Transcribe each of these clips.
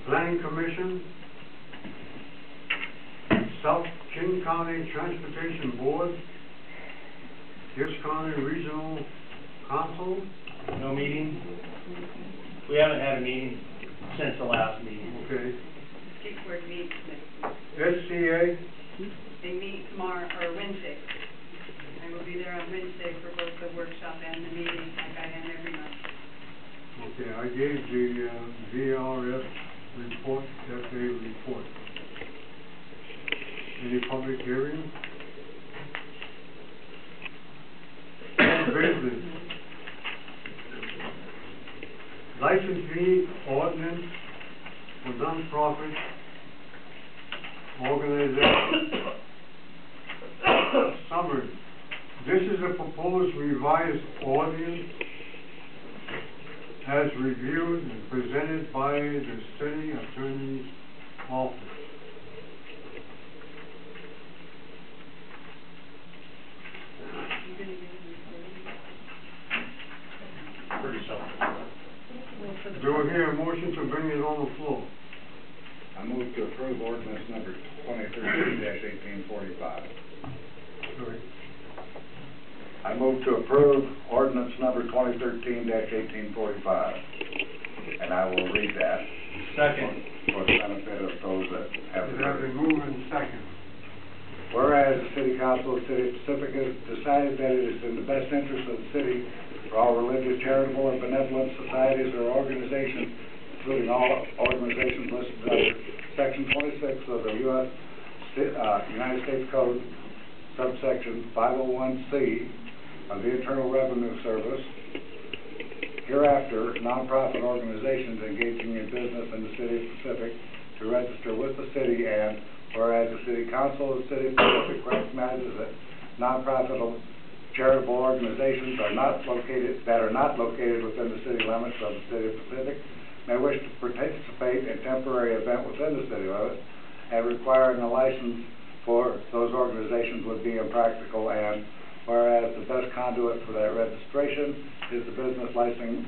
Planning Commission, South King County Transportation Board, Pierce County Regional Council. No meeting? We haven't had a meeting since the last meeting. Okay. Kickboard meets next SCA, week. They meet tomorrow, or Wednesday. I will be there on Wednesday for both the workshop and the meeting, like I am every month. okay, I gave the VRF report, FA report. Any public hearing? Business. License fee ordinance for non-profit organization. Summary. This is a proposed revised ordinance as reviewed and presented by the city attorney's office. Pretty simple. Do I hear a motion to bring it on the floor? I move to approve ordinance number 2013-1845. Sorry. I move to approve ordinance number 2013-1845. And I will read that. Second. For the benefit of those that haven't It has heard. been moved and second. Whereas the City Council of the City of Pacific has decided that it is in the best interest of the city for all religious, charitable, and benevolent societies or organizations, including all organizations listed under Section 26 of the United States Code, subsection 501C of the Internal Revenue Service, hereafter, nonprofit organizations engaging in business in the City of Pacific to register with the city, and whereas the City Council of the City of Pacific recognizes that nonprofit charitable organizations are not located within the city limits of the City of Pacific may wish to participate in temporary event within the city limits, and requiring a license for those organizations would be impractical, and whereas the best conduit for that registration is the business licensing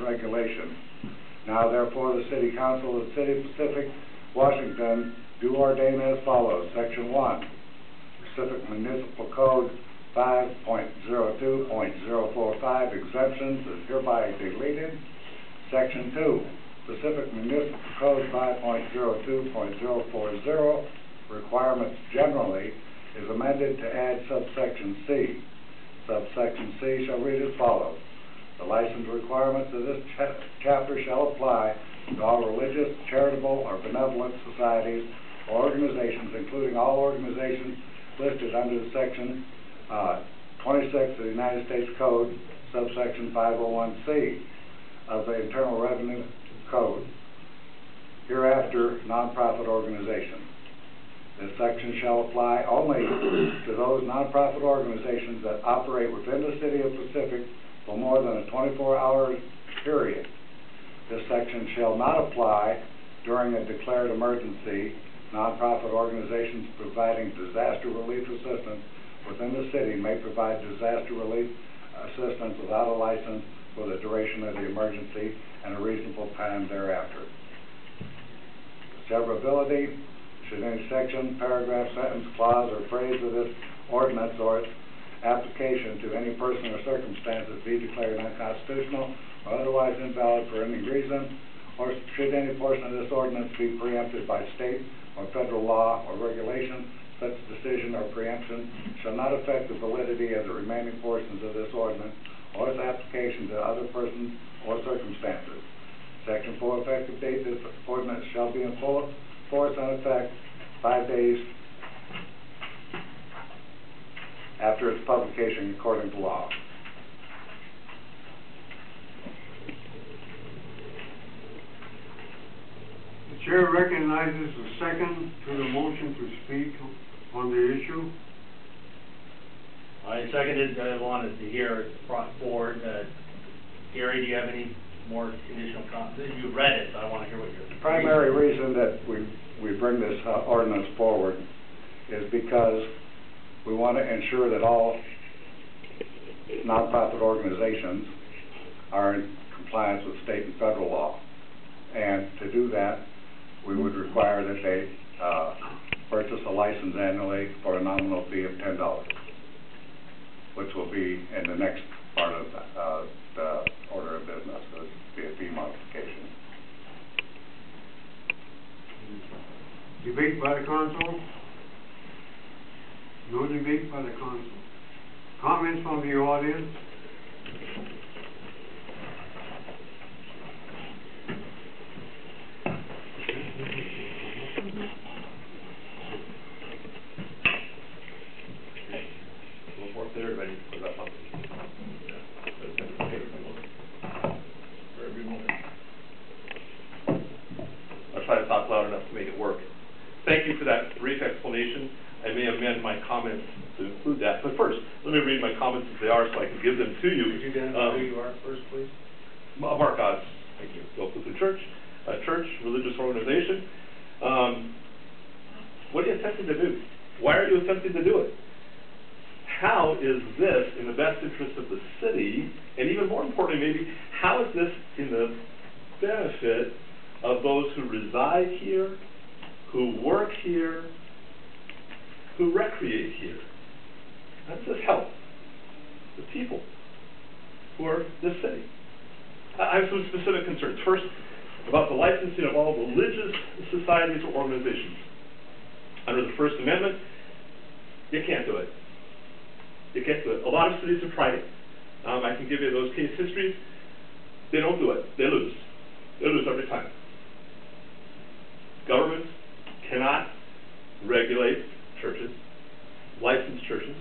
regulation. Now therefore the City Council of the City of Pacific, Washington, do ordain as follows. Section 1, Pacific Municipal Code 5.02.045 exemptions is hereby deleted. Section 2, Pacific Municipal Code 5.02.040 requirements generally is amended to add subsection C. Subsection C shall read as follows. The license requirements of this chapter shall apply to all religious, charitable, or benevolent societies or organizations, including all organizations listed under the Section 26 of the United States Code, subsection 501C of the Internal Revenue Code, hereafter nonprofit organizations. This section shall apply only to those nonprofit organizations that operate within the City of Pacific for more than a 24-hour period. This section shall not apply during a declared emergency. Nonprofit organizations providing disaster relief assistance within the city may provide disaster relief assistance without a license for the duration of the emergency and a reasonable time thereafter. Severability. Should any section, paragraph, sentence, clause, or phrase of this ordinance or its application to any person or circumstances be declared unconstitutional or otherwise invalid for any reason, or should any portion of this ordinance be preempted by state or federal law or regulation, such decision or preemption shall not affect the validity of the remaining portions of this ordinance or its application to other persons or circumstances. Section 4, effective date. This ordinance shall be in full force and effect 5 days after its publication according to law. The chair recognizes the second to the motion to speak on the issue. I seconded, I wanted to hear it brought forward. Gary, do you have any more additional comments? You read it, but I want to hear what you're... The primary reason that we bring this ordinance forward is because we want to ensure that all nonprofit organizations are in compliance with state and federal law. And to do that, that they purchase a license annually for a nominal fee of $10, which will be in the next part of the order of business. So it's be a fee modification. Debate by the council? No debate by the council. Comments from the audience? We'll work there, ready to put that up. I'll try to talk loud enough to make it work. Thank you for that brief explanation. I may amend my comments to include that, but first, let me read my comments as they are so I can give them to you. Could you identify who you are first, please? Mark Odds, thank you. Local church, religious organization. What are you attempting to do? Why are you attempting to do it? How is this in the best interest of the city, and even more importantly, maybe, how is this in the benefit of those who reside here, who work here, who recreate here? How does this help the people who are this city? I have some specific concerns. First, about the licensing of all religious societies or organizations. Under the First Amendment, you can't do it. You can't do it. A lot of cities have tried it. I can give you those case histories. They don't do it. They lose. They lose every time. Governments cannot regulate churches, licensed churches.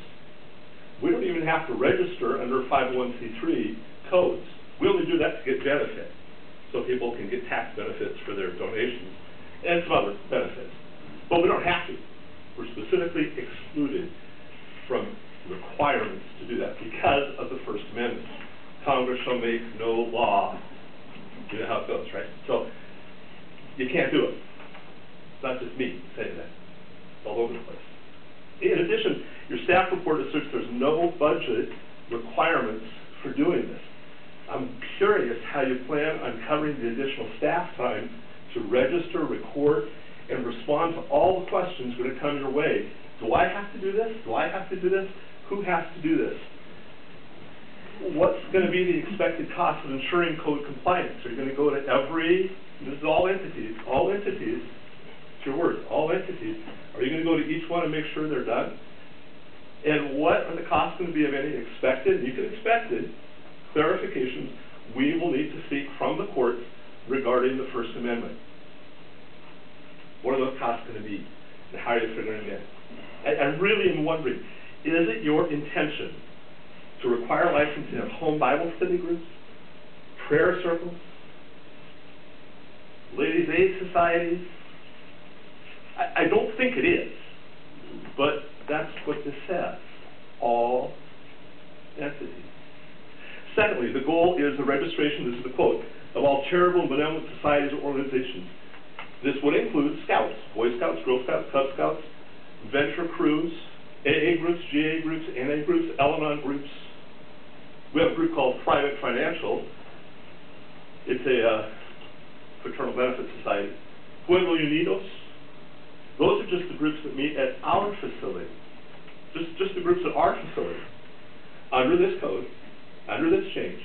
We don't even have to register under 501c3 codes. We only do that to get benefit, so people can get tax benefits for their donations and some other benefits. But we don't have to. We're specifically excluded from requirements to do that because of the First Amendment. Congress shall make no law. You know how it goes, right? So you can't do it. It's not just me saying that. It's all over the place. In addition, your staff report asserts there's no budget requirements for doing this. I'm curious how you plan on covering the additional staff time to register, record, and respond to all the questions that are coming your way. Do I have to do this? Do I have to do this? Who has to do this? What's going to be the expected cost of ensuring code compliance? Are you going to go to every, this is all entities, it's your words, all entities. Are you going to go to each one and make sure they're done? And what are the costs going to be of any expected, you can expect it, clarifications we will need to seek from the courts regarding the First Amendment? What are those costs going to be? And how are you figuring it in? I really am wondering, is it your intention to require licensing of home Bible study groups, prayer circles, ladies' aid societies? I don't think it is, but that's what this says, all entities. Secondly, the goal is the registration, this is the quote, of all charitable and benevolent societies or organizations. This would include Scouts, Boy Scouts, Girl Scouts, Cub Scouts, venture crews, AA groups, GA groups, NA groups, Al-Anon groups. We have a group called Private Financial. It's a fraternal benefit society. Pueblo Unidos. Those are just the groups that meet at our facility. Just the groups at our facility. Under this code, under this change,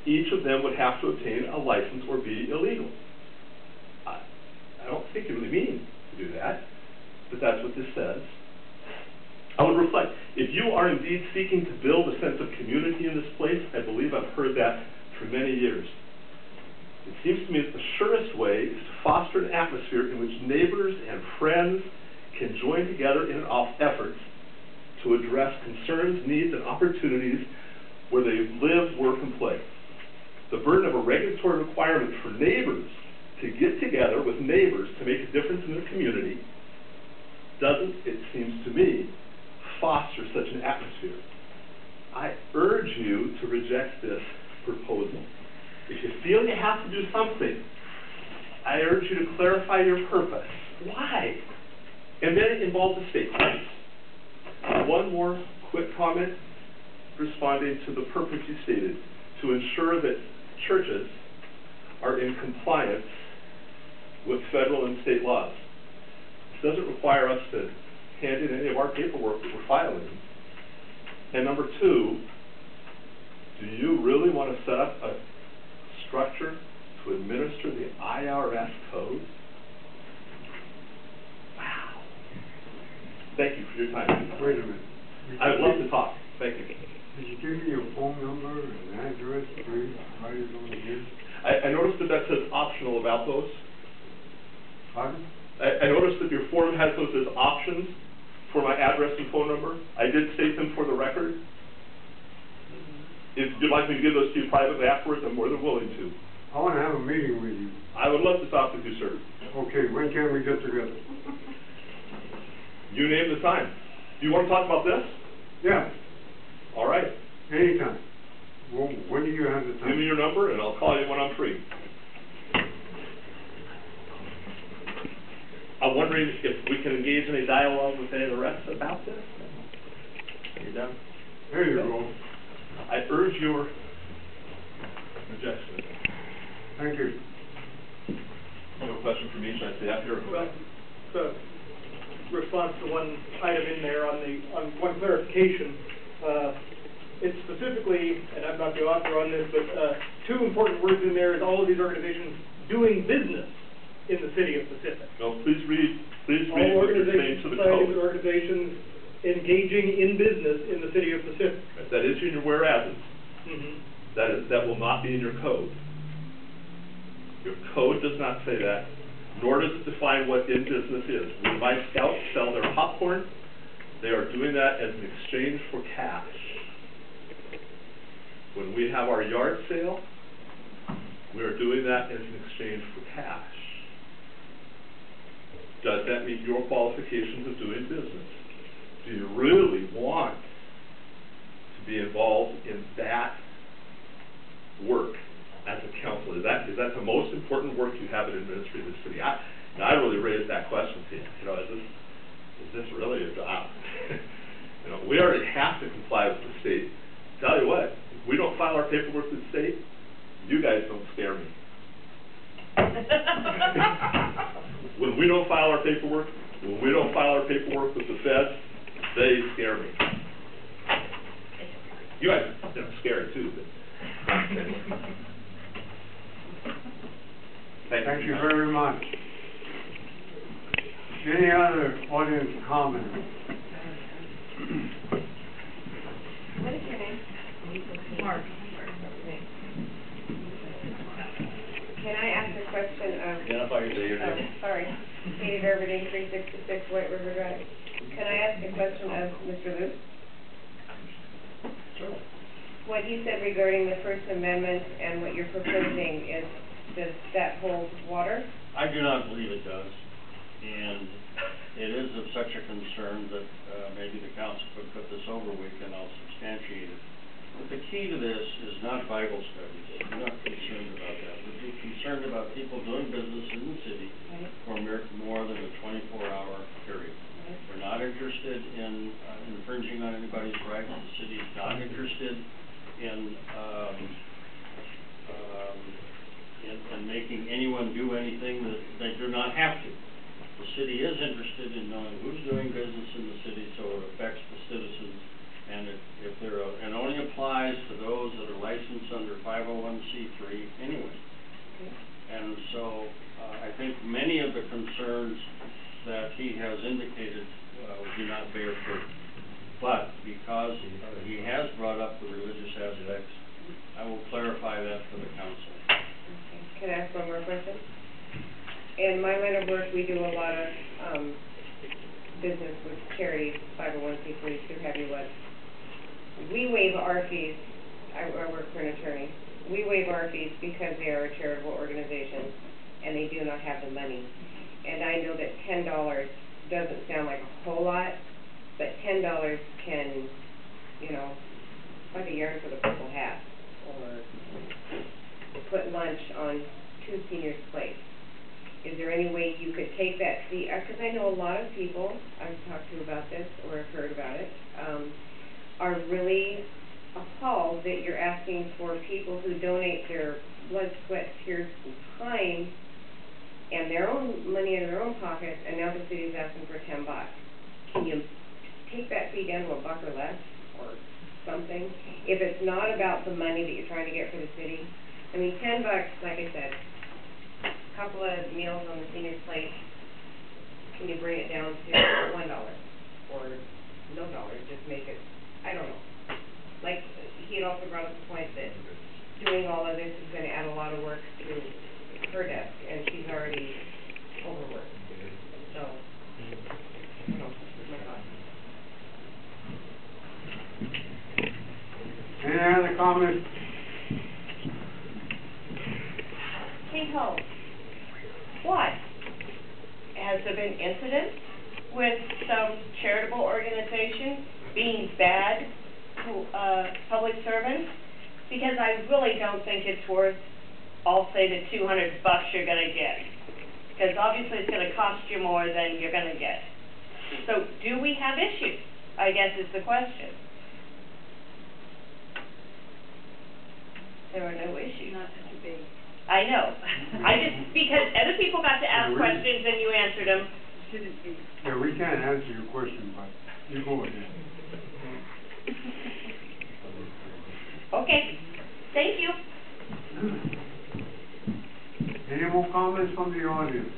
each of them would have to obtain a license or be illegal. I don't think you really mean to do that, but that's what this says. I would reflect, if you are indeed seeking to build a sense of community in this place, I believe I've heard that for many years. It seems to me that the surest way is to foster an atmosphere in which neighbors and friends can join together in efforts to address concerns, needs, and opportunities where they live, work, and play. The burden of a regulatory requirement for neighbors to get together with neighbors to make a difference in their community doesn't, it seems to me, foster such an atmosphere. I urge you to reject this proposal. If you feel you have to do something, I urge you to clarify your purpose. Why? And then it involves the state courts. One more quick comment responding to the purpose you stated, to ensure that churches are in compliance with federal and state laws. doesn't require us to hand in any of our paperwork that we're filing. And number two, do you really want to set up a structure to administer the IRS code? Wow. Thank you for your time. Wait a minute. I would love to talk. Thank you. Could you give me your phone number and address, please, while you're going to give? I noticed that says optional about those. Pardon? I noticed that your form has those as options for my address and phone number. I did state them for the record. If you'd like me to give those to you privately afterwards, I'm more than willing to. I want to have a meeting with you. I would love to talk with you, sir. Okay, when can we get together? You name the time. Do you want to talk about this? Yeah, All right. anytime. Well, when do you have the time? Give me your number and I'll call you when I'm free. I'm wondering if we can engage in a dialogue with any of the rest about this. Are you done? There you go. I urge your rejection. Thank you. No question for me, should I stay up here? Well, the response to one item in there on one clarification, it's specifically, and I'm not the author on this, but two important words in there is all of these organizations doing business in the city of Pacific. No, please read All what you're saying organizations, to the societies, code. organizations engaging in business in the city of Pacific. That is in your whereas. Mm-hmm. That will not be in your code. Your code does not say that, nor does it define what in business is. When my scouts sell their popcorn, they are doing that as an exchange for cash. When we have our yard sale, we are doing that as an exchange for cash. Does that meet your qualifications of doing business? Do you really want to be involved in that work as a council? Is that the most important work you have in administrating the city? I really raised that question to you. Is this really a job? We already have to comply with the state. Tell you what, if we don't file our paperwork with the state, you guys don't scare me. When we don't file our paperwork with the feds, they scare me. You guys are scary too, but Thank you very much. Any other audience comments? What is your name? Mark. Can I ask a question of... Identify yourself. Sorry. Katie Berberding, 366 White River Drive. Can I ask a question of Mr. Luce? Sure. What you said regarding the First Amendment and what you're proposing, does that hold water? I do not believe it does, and it is of such a concern that maybe the council could put this over with and I'll substantiate it. But the key to this is not Bible studies. We're not concerned about that. We're concerned about people doing business in the city for more than a 24-hour period. We're not interested in infringing on anybody's rights. The city is not interested in making anyone do anything that they do not have to. The city is interested in knowing who's doing business in the city so it affects the citizens, and if they're and only applies to those that are licensed under 501c3 anyway. And so I think many of the concerns that he has indicated do not bear fruit. But because he has brought up the religious aspects, I will clarify that for the council. Okay. Can I ask one more question? In my line of work, we do a lot of business with charities, 501c3s, who have you what. We waive our fees. I work for an attorney. We waive our fees because they are a charitable organization and they do not have the money. And I know that $10 doesn't sound like a whole lot, but $10 can, like a yarn for the purple hat, or put lunch on 2 seniors' plates. Is there any way you could take that fee? Because I know a lot of people I've talked to about this or have heard about it are really appalled that you're asking for people who donate their blood, sweat, tears, and time and their own money in their own pockets, and now the city's asking for $10. Can you take that fee down to $1 or less, or something? If it's not about the money that you're trying to get for the city, I mean, $10, like I said, a couple of meals on the senior's plate, can you bring it down to $1, or no dollars, just make it, I don't know. Like, he had also brought up the point that doing all of this is gonna add a lot of work to her desk, and she's already overworked, so, I don't know, that's my thought. Any other comments? Hey, Ho, what? Has there been incidents with some charitable organization being bad to public servants? Because I really don't think it's worth, I'll say, the $200 you're gonna get. Because obviously it's gonna cost you more than you're gonna get. So do we have issues, I guess is the question. There are no issues. Not such a big. I know. Because other people got to ask questions and you answered them. Shouldn't be. Yeah, we can't answer your question, but you go ahead. Okay, thank you. Any more comments from the audience?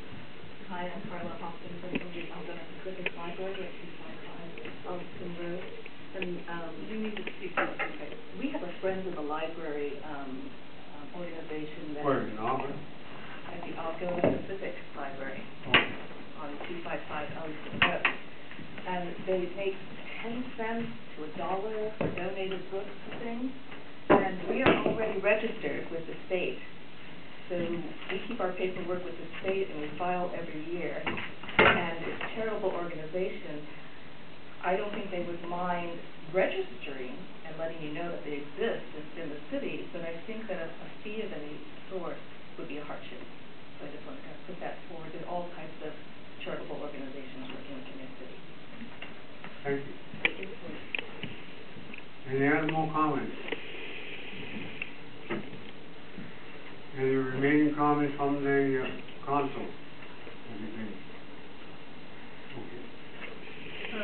Hi, I'm Carla Hopkins, I'm from the Algonquin Pacific Library at 255 Elton Road. And, You need to speak up. okay, we have a Friends of the Library, organization that. Where, in Auburn? At the Algonquin Pacific Library on 255 Elton Road. And they make 10 cents to $1 for donated books and things. And we are already registered with the state. So we keep our paperwork with the state and we file every year. And it's a charitable organization. I don't think they would mind registering and letting you know that they exist in the city, but I think that a fee of any sort would be a hardship. So I just want to put that forward. There are all types of charitable organizations working within your city. Thank you. Any other more comments? Any remaining comments from the council? Anything? Okay. So,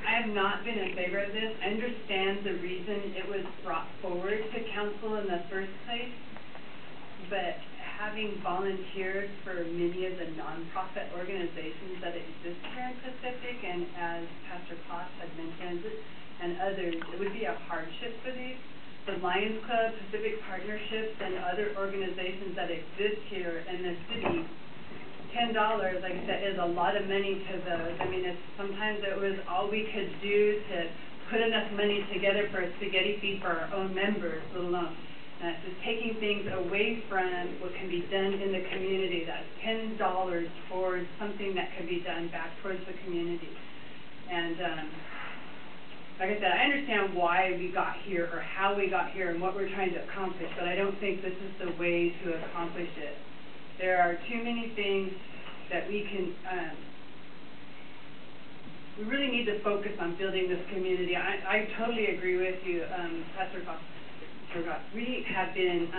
I have not been in favor of this. I understand the reason it was brought forward to council in the first place, but having volunteered for many of the nonprofit organizations that exist here in Pacific, and as Pastor Kloss had mentioned, and others, it would be a hardship for these. The Lions Club, Pacific Partnerships, and other organizations that exist here in the city, $10, like I said, is a lot of money to those. I mean, sometimes it was all we could do to put enough money together for a spaghetti fee for our own members, let alone just taking things away from what can be done in the community. That's $10 towards something that could be done back towards the community. And like I said, I understand why we got here or how we got here and what we're trying to accomplish, but I don't think this is the way to accomplish it. There are too many things that we can, we really need to focus on building this community. I totally agree with you, Pastor Fox. We have been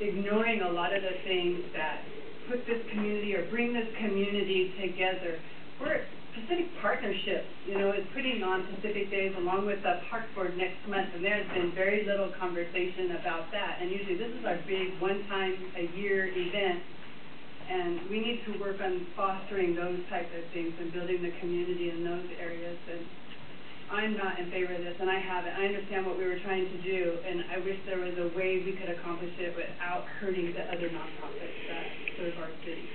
ignoring a lot of the things that put this community or bring this community together. We're Pacific Partnerships, you know, is putting on Pacific Days along with the Park Board next month, and there's been very little conversation about that. And usually this is our big one-time-a-year event, and we need to work on fostering those types of things and building the community in those areas. And I'm not in favor of this, and I haven't. I understand what we were trying to do, and I wish there was a way we could accomplish it without hurting the other nonprofits that serve our city.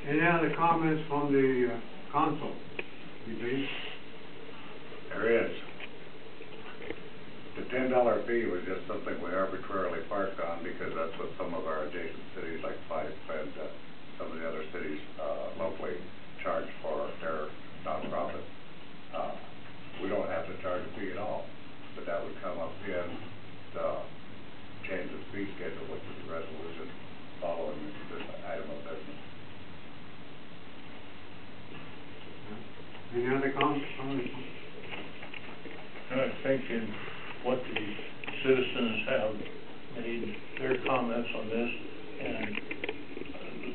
Any other comments from the council? Please. There is. The $10 fee was just something we arbitrarily parked on because that's what some of our adjacent cities like Fife and some of the other cities locally charge for their nonprofit. We don't have to charge a fee at all, but that would come up in the change of fee schedule, which is the resolution following this item of business. Any other comments? I think in what the citizens have made their comments comments on this, and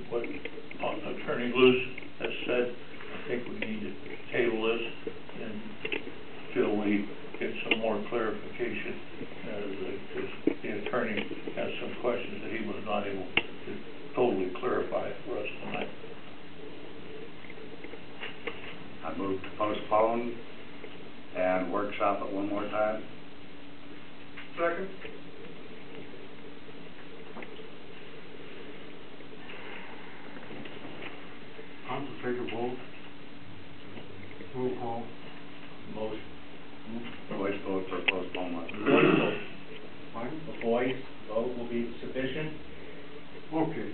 what Attorney Luce has said, I think we need to table this until we get some more clarification, because the attorney has some questions that he was not able to totally clarify for us tonight. I move to postpone and workshop it one more time. Second? Council, take a vote. Roll call. Motion. Voice vote for postponement. Voice vote. Pardon? The voice vote will be sufficient. Okay.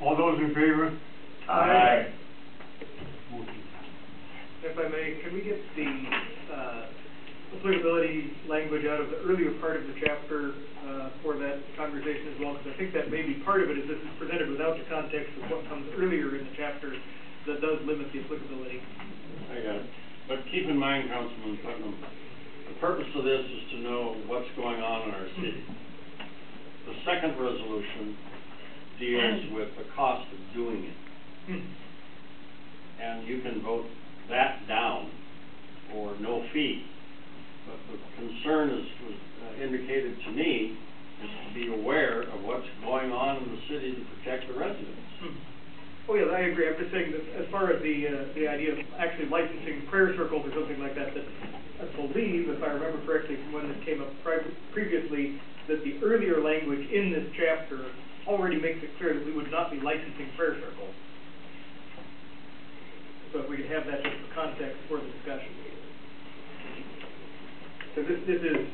All those in favor? Aye. Motion passed. If I may, can we get the applicability language out of the earlier part of the chapter for that conversation as well? Because I think that may be part of it, is this is presented without the context of what comes earlier in the chapter that does limit the applicability. I got it. But keep in mind, Councilman Putnam, the purpose of this is to know what's going on in our city. The second resolution deals with the cost of doing it. And you can vote that down or no fee. But the concern was indicated to me is to be aware of what's going on in the city to protect the residents. Oh, yeah, I agree. I'm just saying that as far as the idea of actually licensing prayer circles or something like that, that I believe, if I remember correctly from when this came up previously, that the earlier language in this chapter already makes it clear that we would not be licensing prayer circles. So if we could have that just for context for the discussion. So this is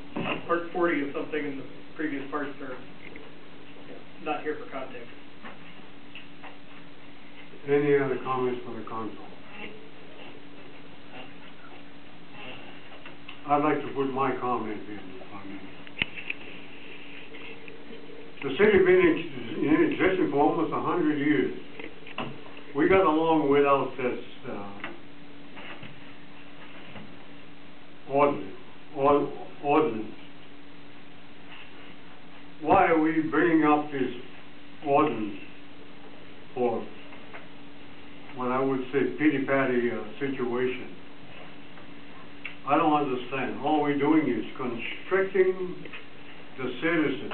part 40 of something in the previous parts are not here for context. Any other comments from the council? I'd like to put my comment in, if I may. The city been in existence for almost 100 years. We got along without this ordinance. Why are we bringing up this ordinance for what I would say pity-patty situation? I don't understand. All we're doing is constricting the citizens.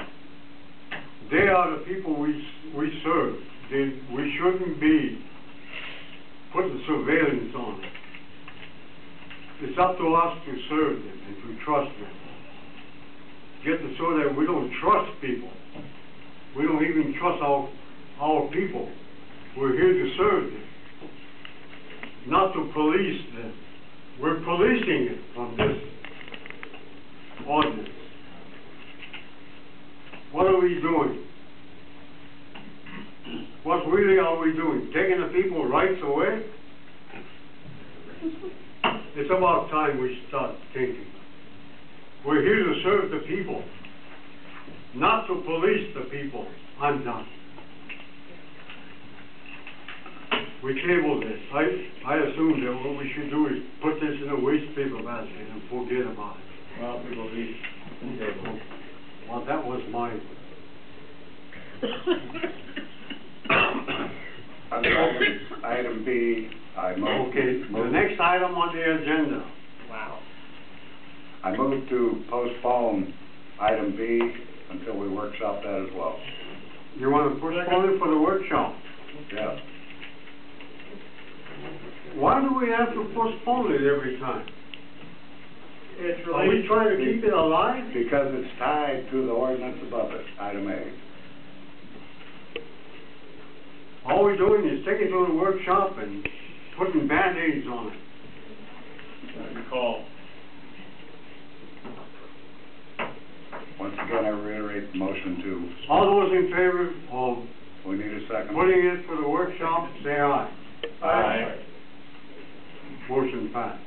They are the people we serve. We shouldn't be putting surveillance on them. It's up to us to serve them and to trust them. Get to so that we don't trust people. We don't even trust our people. We're here to serve them, not to police them. We're policing it from this ordinance. What are we doing? What really are we doing? Taking the people's rights away? It's about time we start thinking. We're here to serve the people, not to police the people. I'm done. We tabled this. I assume that what we should do is put this in a waste paper basket and forget about it. Well, we will be tabled. Well, that was my... Item B, I move. Okay, the next item on the agenda. Wow. I move to postpone item B until we workshop that as well. You want to postpone it for the workshop? Yeah. Why do we have to postpone it every time? It's Are we related, trying to keep it alive? Because it's tied to the ordinance above it, item A. All we're doing is taking it to the workshop and putting Band-Aids on it. Good call. Once again, I reiterate the motion to, All those in favor of we need a second. putting it for the workshop, say aye. Aye. Motion passed.